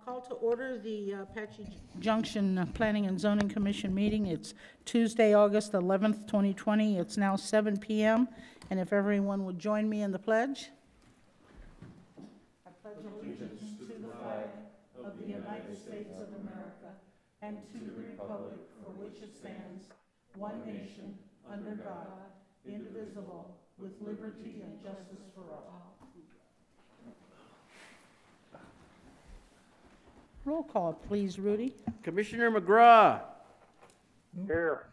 Call to order the Apache Junction Planning and Zoning Commission meeting. It's Tuesday, August 11th, 2020. It's now 7 p.m. And if everyone would join me in the pledge. I pledge allegiance to the flag of the United States of America and to the republic for which it stands, one nation, under God, indivisible, with liberty and justice for all. Roll call, please, Rudy. Commissioner McGraw. Here.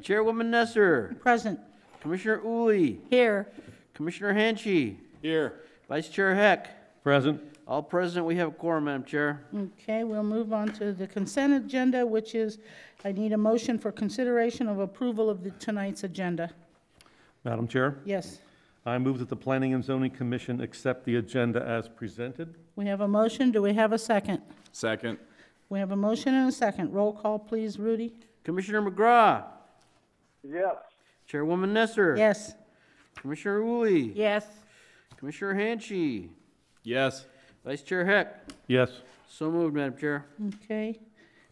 Chairwoman Nesser. Present. Commissioner Uli. Here. Commissioner Hanchy. Here. Vice Chair Heck. Present. All present. We have a quorum, Madam Chair. Okay, we'll move on to the consent agenda, which is, I need a motion for consideration of approval of tonight's agenda. Madam Chair, Yes. I move that the Planning and Zoning Commission accept the agenda as presented. We have a motion. Do we have a second? Second. We have a motion and a second. Roll call, please, Rudy. Commissioner McGraw. Yes. Chairwoman Nesser. Yes. Commissioner Uli. Yes. Commissioner Hanchy. Yes. Vice Chair Heck. Yes. So moved, Madam Chair. Okay.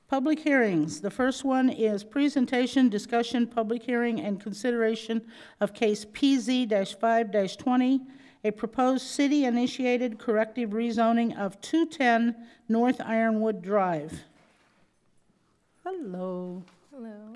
Public hearings. The first one is presentation, discussion, public hearing, and consideration of case PZ-5-20, a proposed city-initiated corrective rezoning of 210 North Ironwood Drive. Hello. Hello.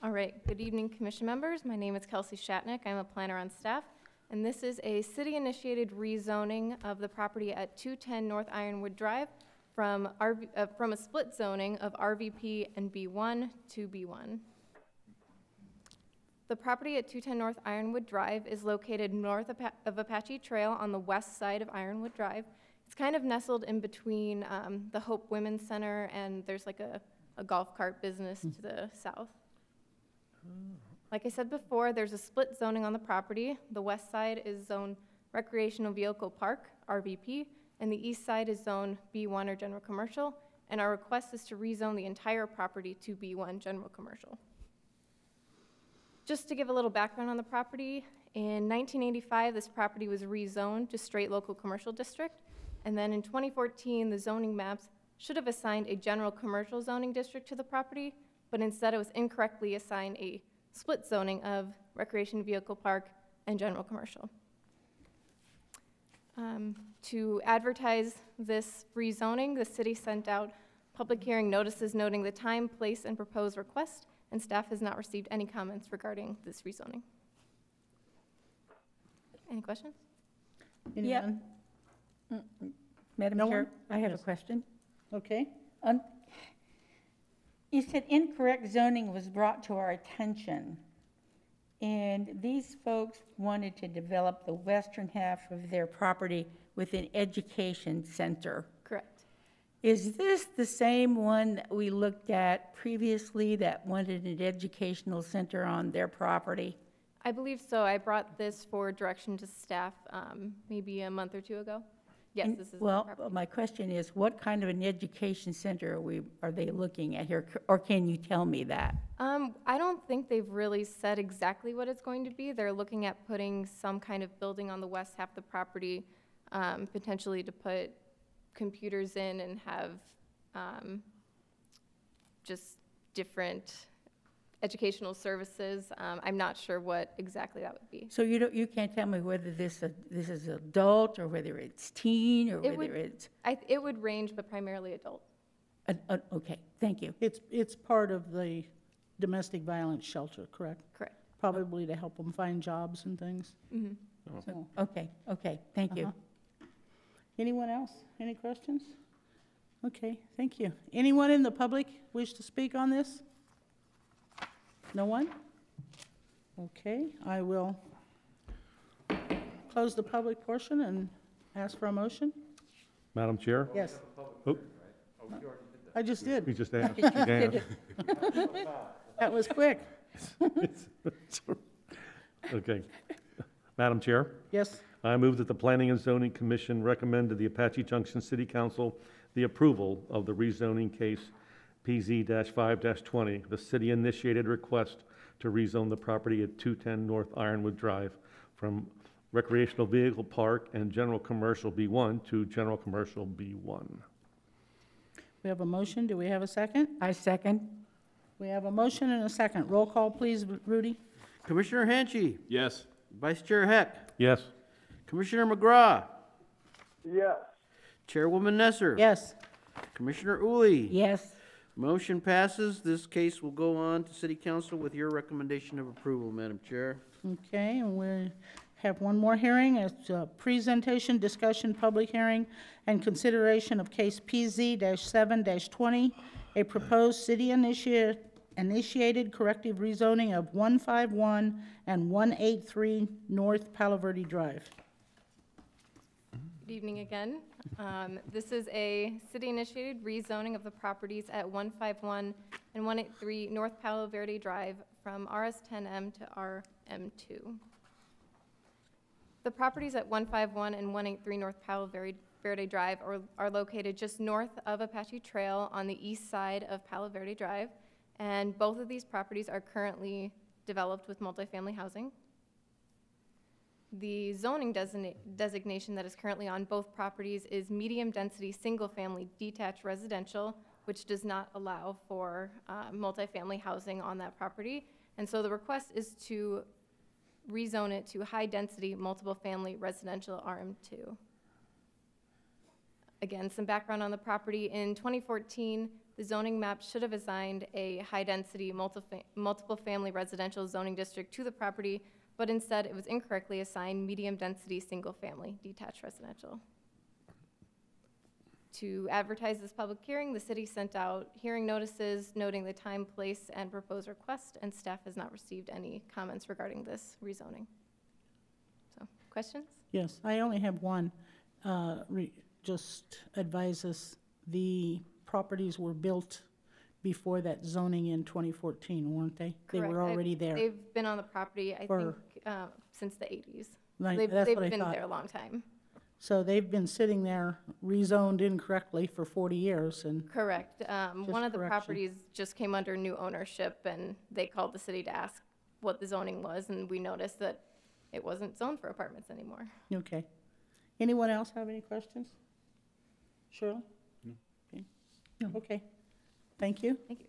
All right, good evening, Commission members. My name is Kelsey Shatnick. I'm a planner on staff, and this is a city-initiated rezoning of the property at 210 North Ironwood Drive from a split zoning of RVP and B1 to B1. The property at 210 North Ironwood Drive is located north of Apache Trail on the west side of Ironwood Drive. It's kind of nestled in between the Hope Women's Center, and there's like a golf cart business to the south. Like I said before, there's a split zoning on the property. The west side is zoned Recreational Vehicle Park, RVP, and the east side is zoned B1 or General Commercial, and our request is to rezone the entire property to B1 General Commercial. Just to give a little background on the property, in 1985, this property was rezoned to straight local commercial district, and then in 2014, the zoning maps should have assigned a general commercial zoning district to the property, but instead it was incorrectly assigned a split zoning of Recreation Vehicle Park and General Commercial. To advertise this rezoning, the city sent out public hearing notices noting the time, place, and proposed request, and staff has not received any comments regarding this rezoning. Any questions? Anyone? Madam No Chair, one? I have Yes. a question. Okay. You said incorrect zoning was brought to our attention, and these folks wanted to develop the western half of their property with an education center. Correct. Is this the same one that we looked at previously that wanted an educational center on their property? I believe so. I brought this for direction to staff maybe a month or two ago. Yes, And- this is Well, the property. my question is, what kind of an education center are they looking at here, or can you tell me that? I don't think they've really said exactly what it's going to be. They're looking at putting some kind of building on the west half of the property, potentially to put computers in and have just different educational services. I'm not sure what exactly that would be. So you can't tell me whether this is adult, or whether it's teen, or It whether would- it's, It would range, but primarily adult. okay, thank you. It's part of the domestic violence shelter, correct? Correct. Probably to help them find jobs and things. Mhm. So, Okay, thank you. Anyone else? Any questions? Okay, thank you. Anyone in the public wish to speak on this? No one? Okay, I will close the public portion and ask for a motion. Madam Chair? Yes. Oh, I just did. we just asked. Dan. That was quick. Okay. Madam Chair, Yes. I move that the Planning and Zoning Commission recommend to the Apache Junction City Council the approval of the rezoning case PZ-5-20, the city-initiated request to rezone the property at 210 North Ironwood Drive from Recreational Vehicle Park and General Commercial B1 to General Commercial B1. We have a motion. Do we have a second? I second. We have a motion and a second. Roll call, please, Rudy. Commissioner Hanchey. Yes. Vice Chair Heck. Yes. Commissioner McGraw. Yes. Chairwoman Nesser. Yes. Commissioner Uli. Yes. Motion passes. This case will go on to City Council with your recommendation of approval, Madam Chair. Okay, and we have one more hearing. It's a presentation, discussion, public hearing, and consideration of case PZ-7-20, a proposed city-initiated corrective rezoning of 151 and 183 North Palo Verde Drive. Good evening again. This is a city-initiated rezoning of the properties at 151 and 183 North Palo Verde Drive from RS10M to RM2. The properties at 151 and 183 North Palo Verde Drive are located just north of Apache Trail on the east side of Palo Verde Drive, and both of these properties are currently developed with multifamily housing. The zoning designation that is currently on both properties is medium-density, single-family detached residential, which does not allow for multifamily housing on that property. And so the request is to rezone it to high-density, multiple-family residential RM2. Again, some background on the property. In 2014, the zoning map should have assigned a high-density, multiple-family residential zoning district to the property, but instead it was incorrectly assigned medium-density, single-family detached residential. To advertise this public hearing, the city sent out hearing notices noting the time, place, and proposed request, and staff has not received any comments regarding this rezoning. So, questions? Yes, I only have one. Just advise us, the properties were built before that zoning in 2014, weren't they? They Correct. were already there. They've been on the property, I For- think, since the 80s. Right, They've that's what I been thought. there a long time. So they've been sitting there rezoned incorrectly for 40 years, and, Correct. One of the correction. properties just came under new ownership, and they called the city to ask what the zoning was, and we noticed that it wasn't zoned for apartments anymore. okay. Anyone else have any questions? Shirley? Okay. Okay, thank you. Thank you.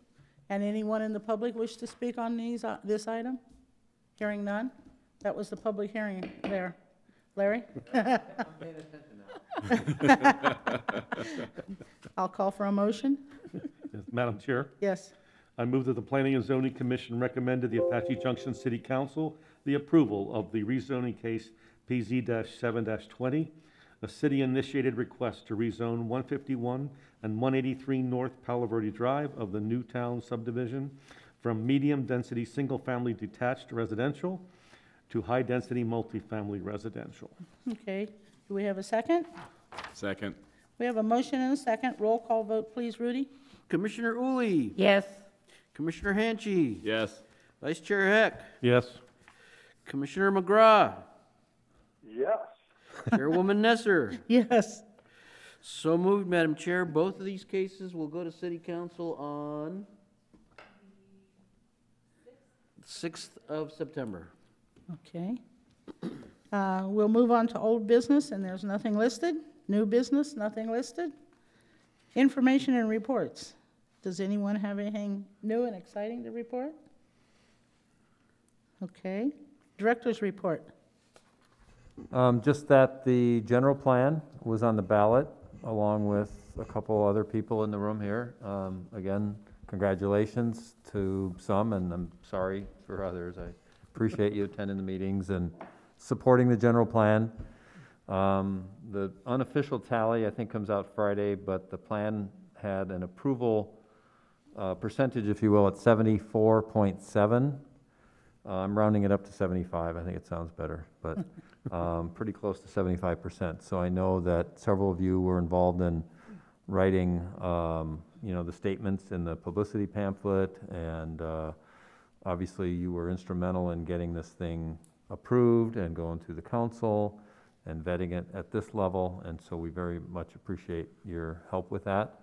And anyone in the public wish to speak on this item? Hearing none? That was the public hearing there. Larry? I'll call for a motion. Yes, Madam Chair, Yes. I move that the Planning and Zoning Commission recommend to the Apache Junction City Council the approval of the rezoning case PZ-7-20, a city-initiated request to rezone 151 and 183 North Palo Verde Drive of the Newtown subdivision from medium-density, single-family detached residential to high-density multifamily residential. Okay. Do we have a second? Second. We have a motion and a second. Roll call vote, please, Rudy. Commissioner Uli. Yes. Commissioner Hanchey. Yes. Vice Chair Heck. Yes. Commissioner McGraw. Yes. Chairwoman Nesser. Yes. So moved, Madam Chair. Both of these cases will go to City Council on 6th of September. Okay. We'll move on to old business, and there's nothing listed. New business, nothing listed. Information and reports. Does anyone have anything new and exciting to report? Okay. Director's report. Just that the general plan was on the ballot, along with a couple other people in the room here. Again, congratulations to some, and I'm sorry for others. I appreciate you attending the meetings and supporting the general plan. The unofficial tally, I think, comes out Friday, but the plan had an approval percentage, if you will, at 74.7. I'm rounding it up to 75. I think it sounds better, but pretty close to 75%. So I know that several of you were involved in writing, the statements in the publicity pamphlet, and obviously you were instrumental in getting this thing approved and going through the council and vetting it at this level, and so we very much appreciate your help with that.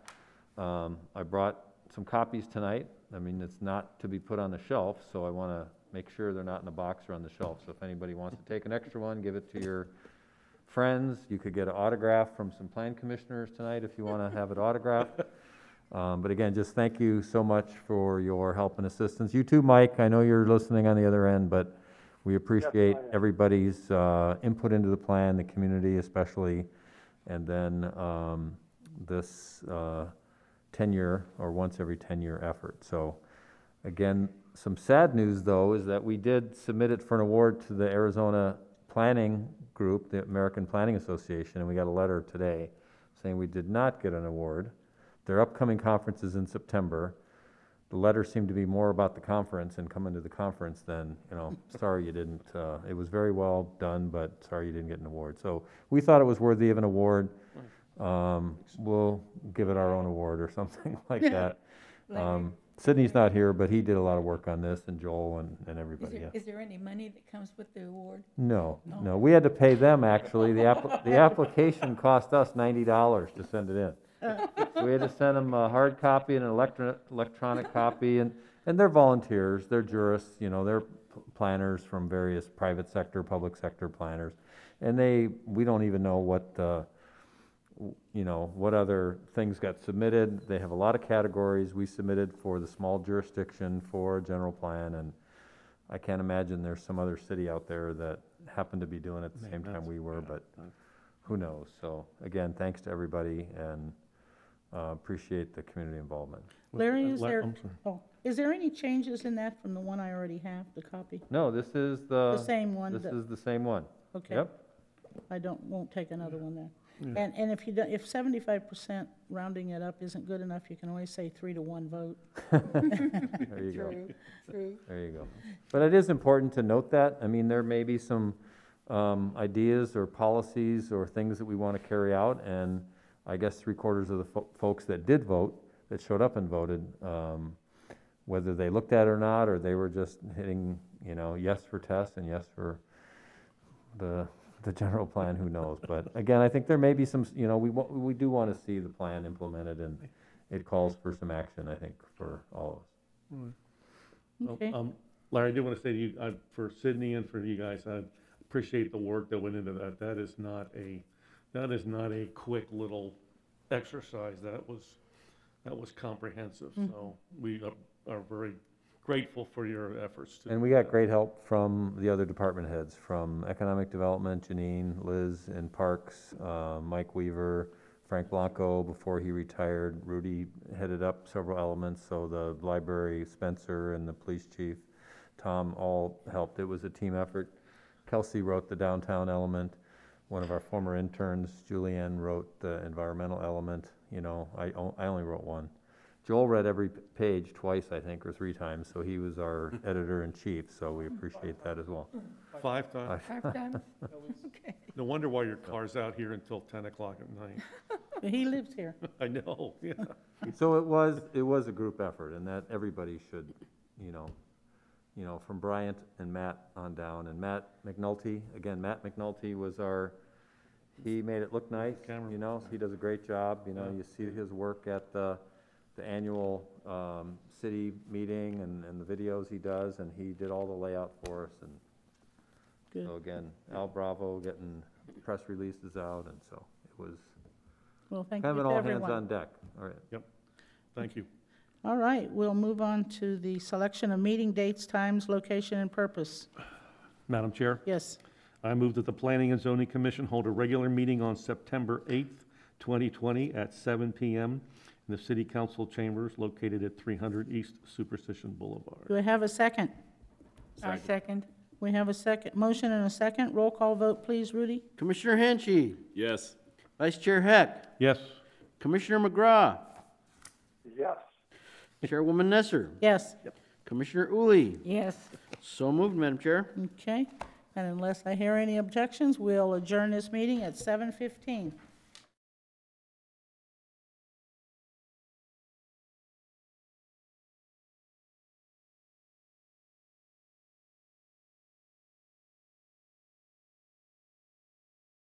I brought some copies tonight. I mean, it's not to be put on the shelf, so I want to make sure they're not in a box or on the shelf. So if anybody wants to take an extra one, give it to your friends. You could get an autograph from some plan commissioners tonight if you want to have it autographed. But again, just thank you so much for your help and assistance. You too, Mike. I know you're listening on the other end, but we appreciate everybody's input into the plan, the community especially, and then this 10-year or once every 10-year effort. So again, some sad news though is that we did submit it for an award to the Arizona Planning Group, the American Planning Association, and we got a letter today saying we did not get an award. Their upcoming conference is in September. The letter seemed to be more about the conference and coming to the conference than, sorry you didn't. It was very well done, but sorry you didn't get an award. So we thought it was worthy of an award. We'll give it our own award or something like that. Sydney's not here, but he did a lot of work on this, and Joel and everybody. Is there any money that comes with the award? No. We had to pay them, actually. The application cost us $90 to send it in. So we had to send them a hard copy and an electronic copy, and they're volunteers, they're jurists, they're planners from various private sector, public sector planners, and we don't even know what what other things got submitted. They have a lot of categories. We submitted for the small jurisdiction for a general plan, and I can't imagine there's some other city out there that happened to be doing it at the same time we were, but who knows? So again, thanks to everybody, and appreciate the community involvement. Larry, I'm sorry. is there any changes in that from the one I already have, the copy? No, this is The same one? This is the same one. Okay. Yep. I won't take another one then. And if 75% rounding it up isn't good enough, you can always say 3-to-1 vote. There you go. True. There you go. But it is important to note that. I mean, there may be some ideas or policies or things that we want to carry out, and I guess 3/4 of the folks that did vote, that showed up and voted, whether they looked at it or not, or they were just hitting, yes for Tess and yes for the general plan, who knows? But again, I think there may be some, we do want to see the plan implemented, and it calls for some action, I think, for all of us. Okay. Larry, I do want to say to you, for Sydney and for you guys, I appreciate the work that went into that. That is not a quick little exercise. That was comprehensive. So we are very grateful for your efforts. And we got great help from the other department heads, from Economic Development, Janine, Liz in Parks, Mike Weaver, Frank Blanco before he retired. Rudy headed up several elements, so the library, Spencer, and the police chief, Tom, all helped. It was a team effort. Kelsey wrote the downtown element. One of our former interns, Julianne, wrote the environmental element. I only wrote one. Joel read every page twice, I think, or 3 times, so he was our editor-in-chief, so we appreciate that as well. 5 times. 5 times? Okay. No wonder why your car's out here until 10 o'clock at night. He lives here. I know, yeah. So it was a group effort, and that everybody should, from Bryant and Matt on down, and Matt McNulty was he made it look nice, he does a great job, you see his work at the annual city meeting and the videos he does, and he did all the layout for us, and Good. so again, Al Bravo getting press releases out, and so it was Well, thank kind you of an to all hands everyone. on deck. All right. Thank you. All right, we'll move on to the selection of meeting dates, times, location, and purpose. Madam Chair, Yes. I move that the Planning and Zoning Commission hold a regular meeting on September 8th, 2020 at 7 p.m. in the City Council chambers located at 300 East Superstition Boulevard. Do I have a second? I second. We have a second, motion and a second. Roll call vote, please, Rudy. Commissioner Henshey, Yes. Vice Chair Heck, Yes. Commissioner McGraw, Yes. Chairwoman Nesser, Yes. Commissioner Uli. Yes. So moved, Madam Chair. Okay, and unless I hear any objections, we'll adjourn this meeting at 7:15.